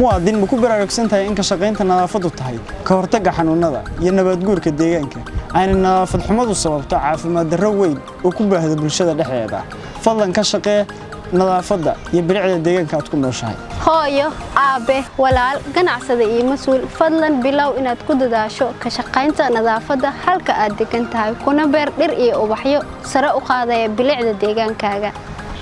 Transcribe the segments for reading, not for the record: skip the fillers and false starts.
muwaadin ma ku baraarugsan tahay in ka shaqaynta nadaafadu tahay ka hortagga xanuunada iyo nabaad guurka deegaanka ayna nadaafad xumadu sababto caafimaad darro weyn oo ku baahda bulshada dhexdeeda fadlan ka shaqee nadaafada iyo bilicda deegaanka aad ku nooshahay hooyo aabe walaal ganacsade iyo mas'uul fadlan bilow inaad ku dadaasho ka shaqaynta nadaafada halka aad degan tahay kuna beer dhir iyo ubaxyo sare u qaadaya bilicda deegaankaaga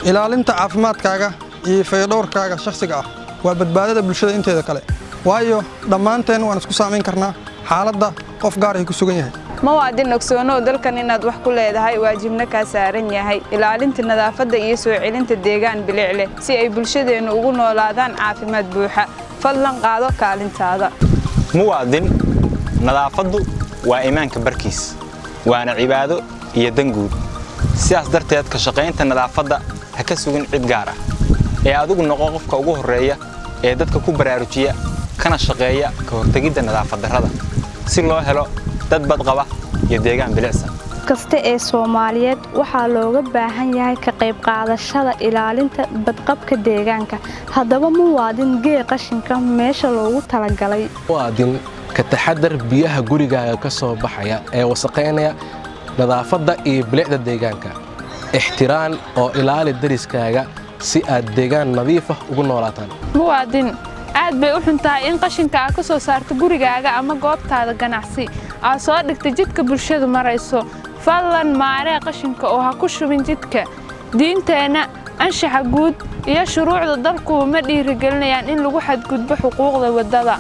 ilaalinta caafimaadkaaga iyo fayadhowrkaaga shakhsiga ah waa badbaadada bulshada inteeda kale waayo dhammaanteen waan isku saameyn karnaa xaaladda qof gaar ah ku sugan yahay muwaadin ogsoonow dalkan inaad wax ku leedahay waajibna ka saaran yahay ilaalinta nadaafadda iyo soo celinta deegaan bilic leh si ay bulshadeenu ugu noolaadaan caafimaad buuxa fadlan qaado kaalintaada muwaadin nadaafaddu waa iimaanka barkiis waana cibaado iyo danguud sidaas darteed ka shaqaynta nadaafadda ha ka sugin cid gaar ah ee adigu noqo qofka ugu horeeya ee dadka ku baraarujiya kana shaqeeya ka hortagidda nadaafad darrada si loo helo dad bad qaba iyo deegaan bilicsan kasta ee Soomaaliyeed waxa looga baahan yahay ka qayb qaadashada ilaalinta badqabka deegaanka hadaba muwaadin gee qashinka meesha loogu talagalay muwaadin ka taxadar biyaha gurigaaga ka soo baxaya ee wasaqeynaya nadaafadda iyo bilicda deegaanka ixtiraan oo ilaali dariskaaga si aad deegaan nadiif ah ugu noolaataan muwaadin aad bay u xuntahay in qashinka aad ka soo saarto gurigaaga ama goobtaada ganacsi aad soo dhigtay jidka bulshadu marayso fadlan maaree qashinka oo ha ku shubin jidka diinteena anshaxa guud iyo shuruucda dalku ma dhiirigelinayaan in lagu xadgudbo xuquuqda wadada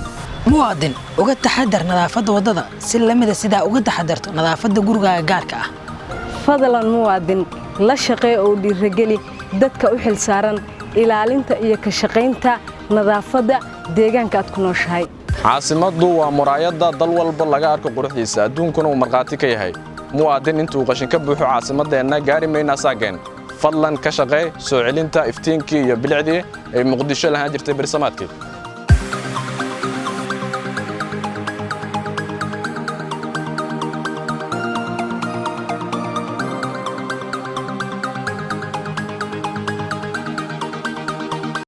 muwaadin uga taxadar nadaafadda wadada si lamida sida uga taxadarto nadaafadda gurigaaga gaarka ah fadlan muwaadin la shaqee oo dhiirigeli dadka u xil saaran ilaalinta iyo ka shaqaynta nadaafadda deegaanka aad ku nooshahay caasimaddu waa muraayadda dal walba laga arko quruxdiisa adduunkuna uu marqaati ka yahay muwaadin intuu qashin ka buuxo caasimadeenna gaari mayna saageen fadlan ka shaqee soo celinta iftiinkii iyo bilicdii ay muqdisho lahaan jirtay bersamaadkii